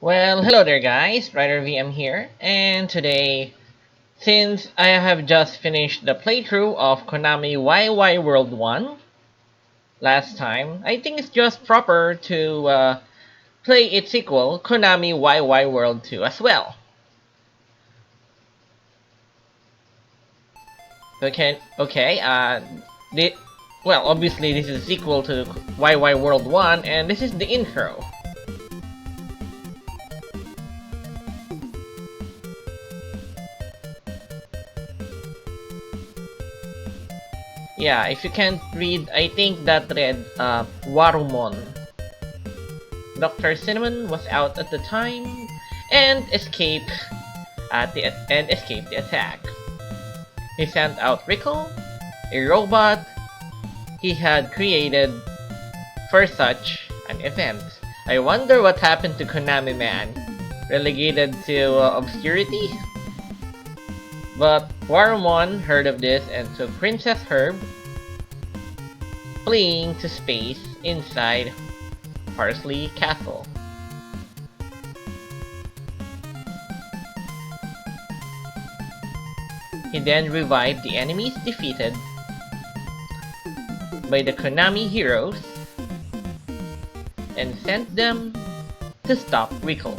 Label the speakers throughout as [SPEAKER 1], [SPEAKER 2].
[SPEAKER 1] Well, hello there guys, Ryder VM here, and today, since I have just finished the playthrough of Konami Wai Wai World 1 last time, I think it's just proper to play its sequel, Konami Wai Wai World 2 as well. Well, obviously this is a sequel to Wai Wai World 1, and this is the intro. Yeah, if you can't read, I think that read Warumon. Dr. Cinnamon was out at the time and escaped the attack. He sent out Rickle, a robot he had created for such an event. I wonder what happened to Konami Man. Relegated to obscurity? But Warumon heard of this and took Princess Herb, fleeing to space inside Parsley Castle. He then revived the enemies defeated by the Konami heroes and sent them to stop Rickle.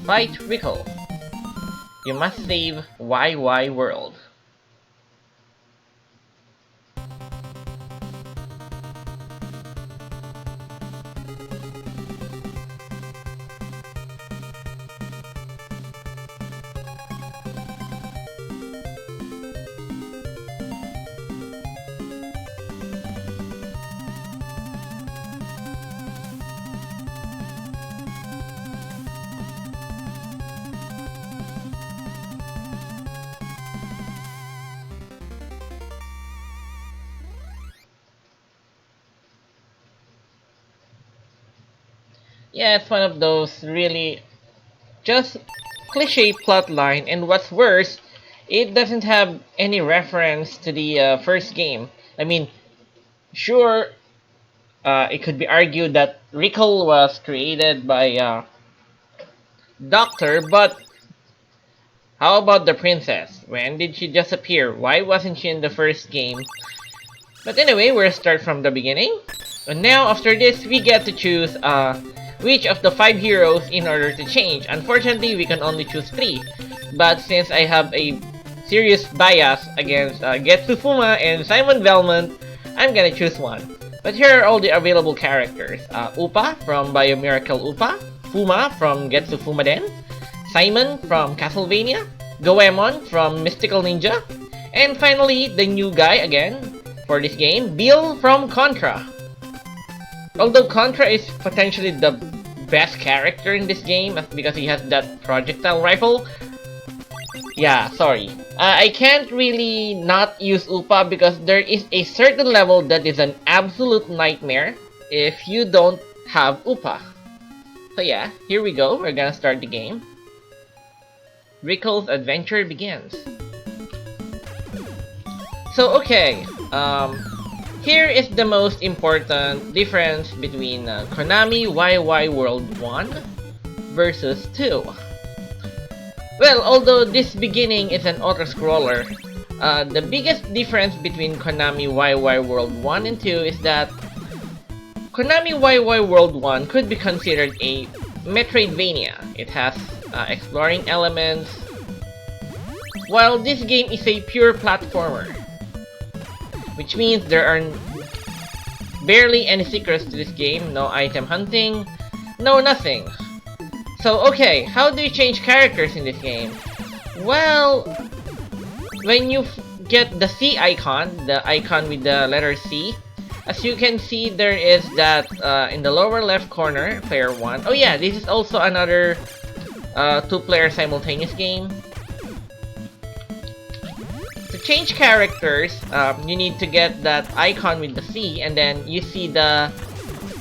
[SPEAKER 1] Fight Rickle. You must save Wai Wai World. Yeah, it's one of those really just cliche plotline, and what's worse, it doesn't have any reference to the first game. I mean, sure, it could be argued that Rickle was created by Doctor, but how about the princess? When did she just appear? Why wasn't she in the first game? But anyway, we'll start from the beginning. And now, after this, we get to choose which of the 5 heroes in order to change. Unfortunately, we can only choose 3. But since I have a serious bias against Getsu Fuma and Simon Belmont, I'm gonna choose one. But here are all the available characters. Upa from Biomiracle Upa, Fuma from Getsu Fuma Den, Simon from Castlevania, Goemon from Mystical Ninja, and finally, the new guy again for this game, Bill from Contra. Although Contra is potentially the best character in this game because he has that projectile rifle. Yeah, sorry. I can't really not use Upa because there is a certain level that is an absolute nightmare if you don't have Upa. So yeah, here we go. We're gonna start the game. Rickle's adventure begins. So okay, here is the most important difference between Konami Wai Wai World 1 versus 2. Well, although this beginning is an auto-scroller, the biggest difference between Konami Wai Wai World 1 and 2 is that Konami Wai Wai World 1 could be considered a Metroidvania. It has exploring elements, while this game is a pure platformer, which means there are barely any secrets to this game, no item hunting, no nothing. So okay, how do you change characters in this game? Well, when you get the C icon, the icon with the letter C, as you can see there is that in the lower left corner, player 1. Oh yeah, this is also another 2-player simultaneous game. To change characters, you need to get that icon with the C, and then you see the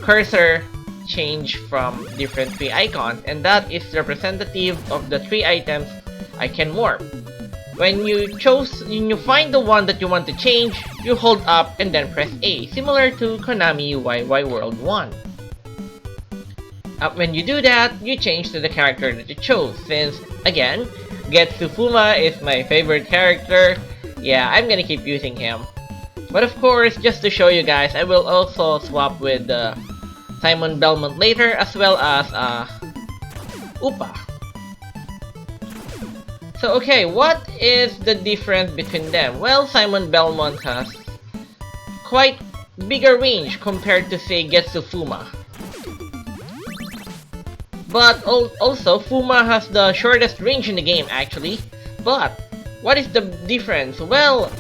[SPEAKER 1] cursor change from different 3 icons, and that is representative of the 3 items I can warp. When you find the one that you want to change, you hold up and then press A, similar to Konami Wai Wai World 1. when you do that, you change to the character that you chose. Since, again, Getsufuma is my favorite character, yeah, I'm gonna keep using him. But of course, just to show you guys, I will also swap with Simon Belmont later, as well as Upa. So okay, what is the difference between them? Well, Simon Belmont has quite bigger range compared to, say, Getsufuma. But also, Fuma has the shortest range in the game, actually. But what is the difference? Well,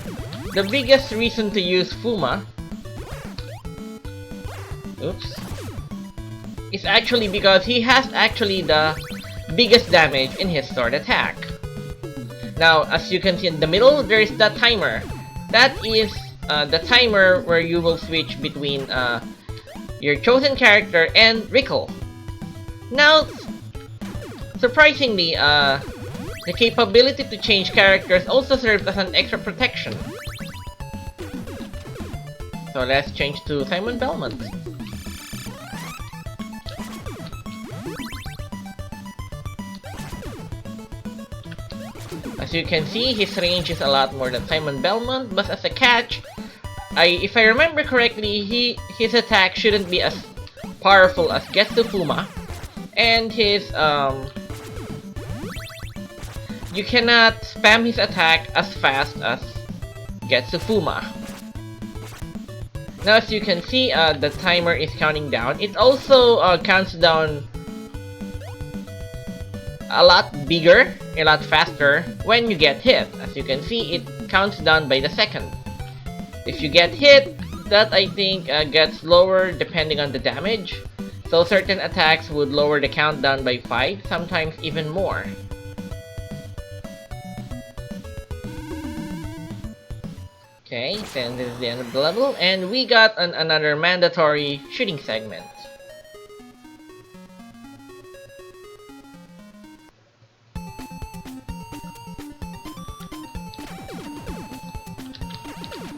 [SPEAKER 1] the biggest reason to use Fuma, is actually because he has actually the biggest damage in his sword attack. Now, as you can see in the middle, there is the timer. That is the timer where you will switch between your chosen character and Rickle. Now, surprisingly, the capability to change characters also serves as an extra protection. So let's change to Simon Belmont. As you can see, his range is a lot more than Simon Belmont, but as a catch, if I remember correctly, his attack shouldn't be as powerful as Getsufuma, and his you cannot spam his attack as fast as Getsufuma. Now, as you can see, the timer is counting down. It also counts down a lot bigger, a lot faster when you get hit. As you can see, it counts down by the second. If you get hit, that I think gets lower depending on the damage. So certain attacks would lower the countdown by 5, sometimes even more. Okay, then this is the end of the level, and we got another mandatory shooting segment.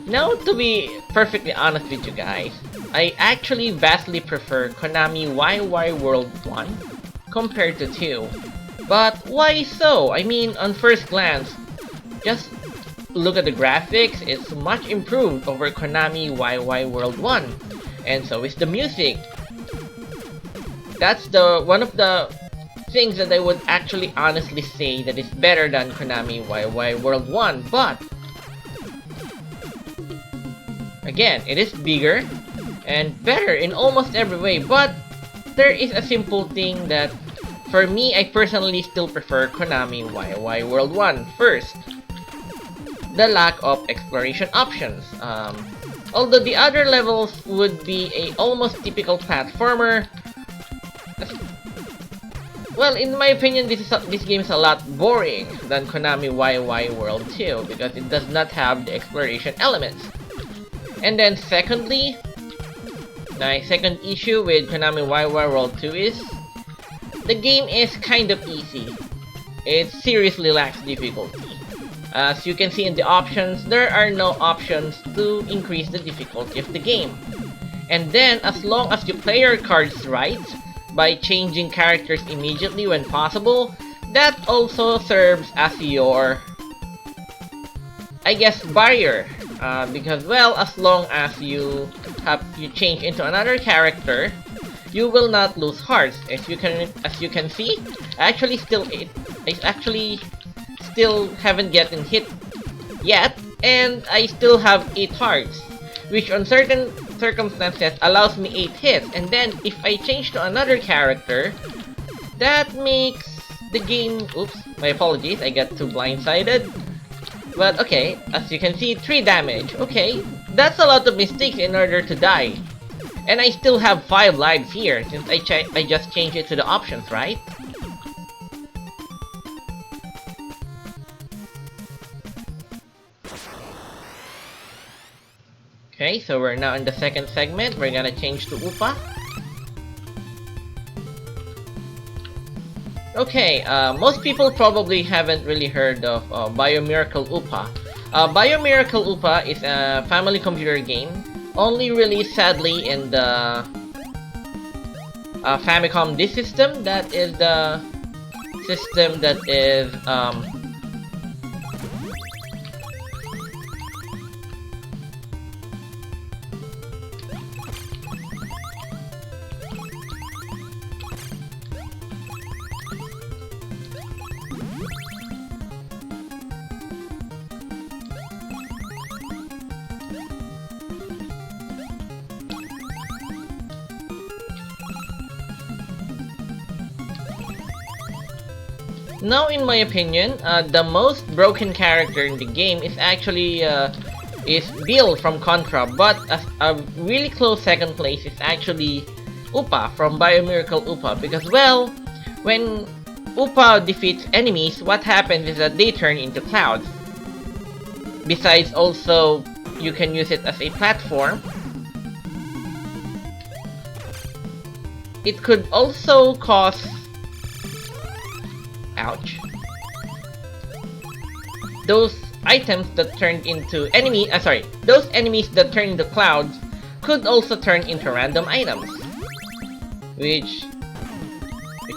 [SPEAKER 1] Now, to be perfectly honest with you guys, I actually vastly prefer Konami Wai Wai World 1 compared to 2. But why so? I mean, on first glance, just look at the graphics, it's much improved over Konami Wai Wai World 1. And so is the music. That's one of the things that I would actually honestly say that is better than Konami Wai Wai World 1. But again, it is bigger and better in almost every way, but there is a simple thing that, for me, I personally still prefer Konami Wai Wai World 1 first. The lack of exploration options. Although the other levels would be a almost typical platformer, well, in my opinion, this game is a lot boring than Konami Wai Wai World 2 because it does not have the exploration elements. And then secondly, my second issue with Konami Wai Wai World 2 is the game is kind of easy. It seriously lacks difficulty. As you can see in the options, there are no options to increase the difficulty of the game. And then, as long as you play your cards right, by changing characters immediately when possible, that also serves as your, I guess, barrier. Because, well, as long as you change into another character, you will not lose hearts. As you can see, I actually still haven't gotten hit yet, and I still have 8 hearts, which on certain circumstances allows me 8 hits. And then if I change to another character, that makes the game, oops, my apologies, I got too blindsided. But okay, as you can see, 3 damage. Okay, that's a lot of mistakes in order to die. And I still have 5 lives here, since I just changed it to the options, right? Okay, so we're now in the second segment. We're gonna change to Upa. Okay, most people probably haven't really heard of Biomiracle Upa. Biomiracle Upa is a family computer game, only released sadly in the Famicom Disk System. That is the system that is now, in my opinion, the most broken character in the game is actually is Bill from Contra, but a really close second place is actually Upa from Biomiracle Upa, because well, when Upa defeats enemies, what happens is that they turn into clouds. Besides, also, you can use it as a platform. It could also cause... Ouch. Those items that turned into those enemies that turn into clouds could also turn into random items. Which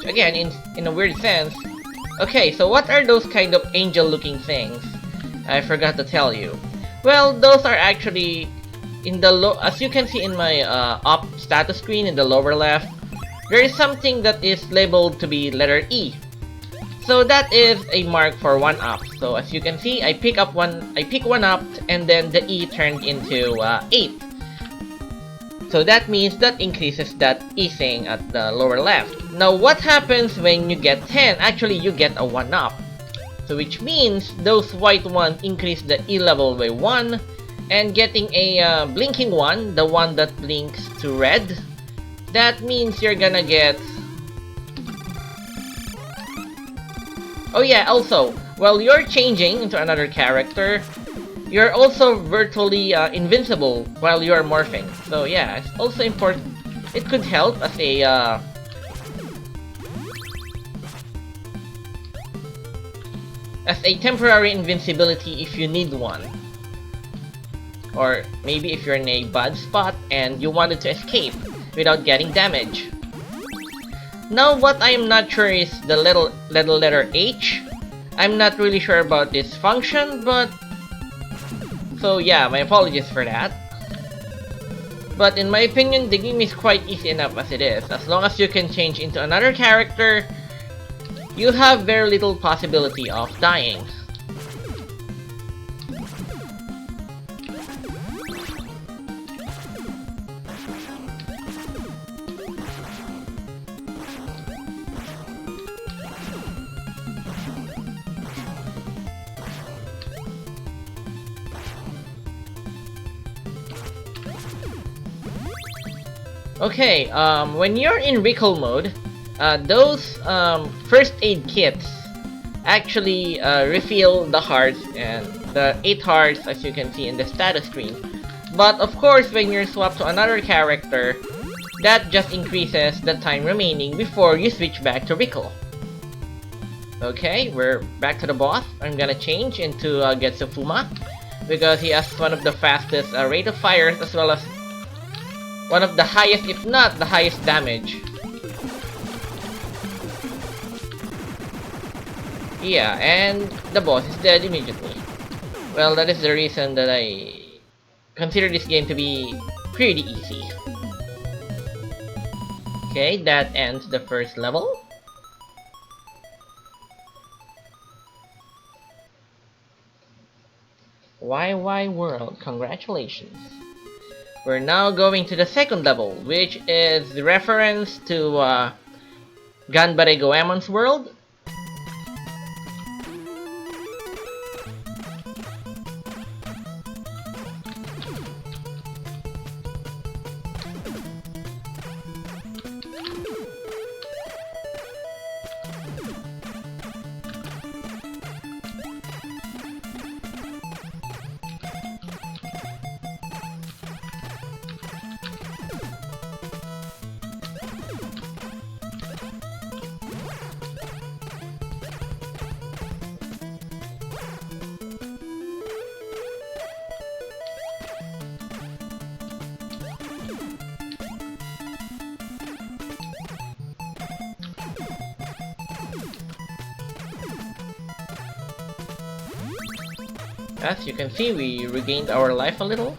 [SPEAKER 1] again, in a weird sense... Okay, so what are those kind of angel-looking things? I forgot to tell you. Well, those are actually in the as you can see in my up status screen in the lower left, there is something that is labeled to be letter E. So that is a mark for 1-up. So as you can see, I pick 1 up, and then the E turned into 8. So that means that increases that E thing at the lower left. Now what happens when you get 10? Actually, you get a 1-up. So which means those white ones increase the E level by 1, and getting a blinking one, the one that blinks to red, that means you're gonna get... Oh yeah, also, while you're changing into another character, you're also virtually invincible while you're morphing. So yeah, it's also important. It could help as a temporary invincibility if you need one. Or maybe if you're in a bad spot and you wanted to escape without getting damage. Now what I am not sure is the little letter H. I'm not really sure about this function, but... So yeah, my apologies for that. But in my opinion, the game is quite easy enough as it is. As long as you can change into another character, you have very little possibility of dying. Okay, when you're in Rickle mode, those first aid kits actually refill the hearts, and the 8 hearts as you can see in the status screen. But of course, when you're swapped to another character, that just increases the time remaining before you switch back to Rickle. Okay, we're back to the boss. I'm gonna change into Getsufuma, because he has one of the fastest rate of fires, as well as one of the highest, if not the highest damage. Yeah, and the boss is dead immediately. Well, that is the reason that I consider this game to be pretty easy. Okay, that ends the first level. Wai Wai World, congratulations. We're now going to the second level, which is the reference to Ganbare Goemon's world. As you can see, we regained our life a little.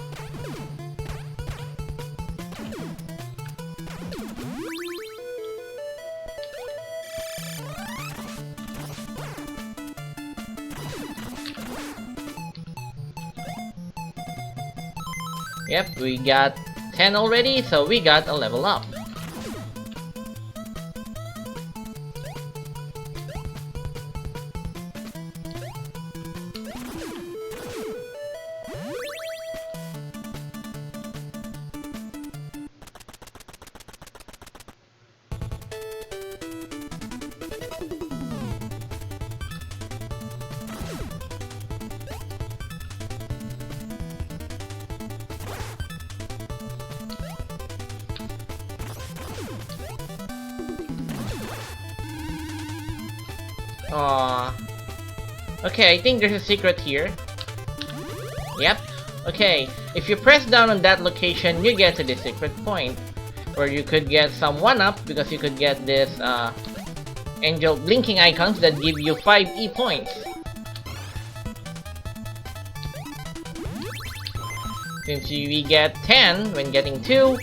[SPEAKER 1] Yep, we got 10 already, so we got a level up. Aww. Okay, I think there's a secret here. Yep. Okay, if you press down on that location, you get to the secret point, where you could get some 1-up, because you could get this angel blinking icons that give you 5 E points. Since we get 10 when getting 2,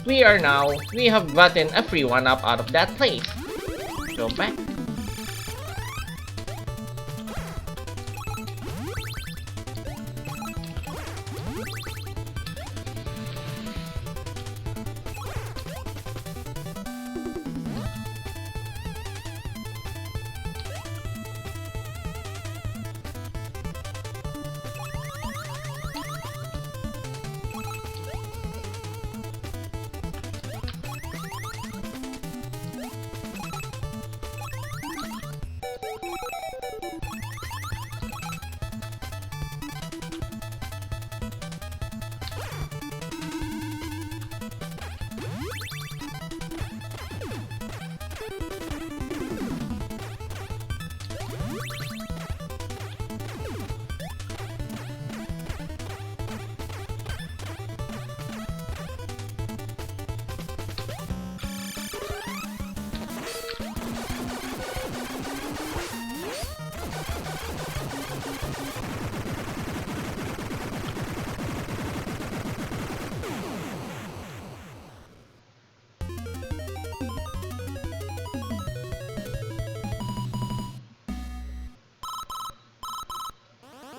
[SPEAKER 1] we have gotten a free 1-up out of that place. Go back.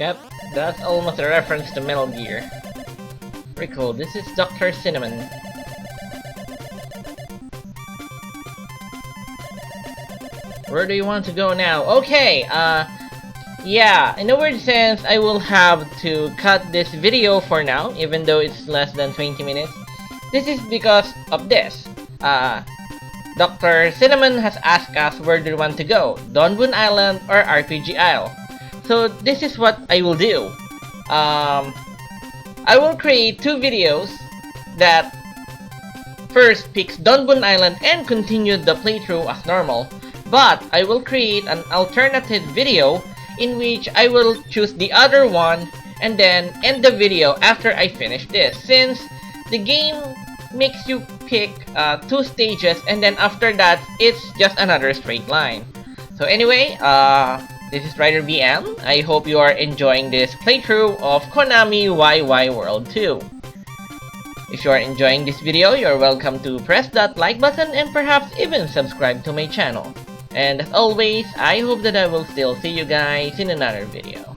[SPEAKER 1] Yep, that's almost a reference to Metal Gear. Rickle, this is Dr. Cinnamon. Where do you want to go now? Okay, yeah, in a weird sense, I will have to cut this video for now, even though it's less than 20 minutes. This is because of this. Dr. Cinnamon has asked us where do we want to go, Donbun Island or RPG Isle. So this is what I will do. I will create 2 videos that first picks Donbun Island and continue the playthrough as normal. But I will create an alternative video in which I will choose the other one and then end the video after I finish this, since the game makes you pick 2 stages and then after that it's just another straight line. So anyway, this is Rider BM. I hope you are enjoying this playthrough of Konami Wai Wai World 2. If you are enjoying this video, you're welcome to press that like button and perhaps even subscribe to my channel. And as always, I hope that I will still see you guys in another video.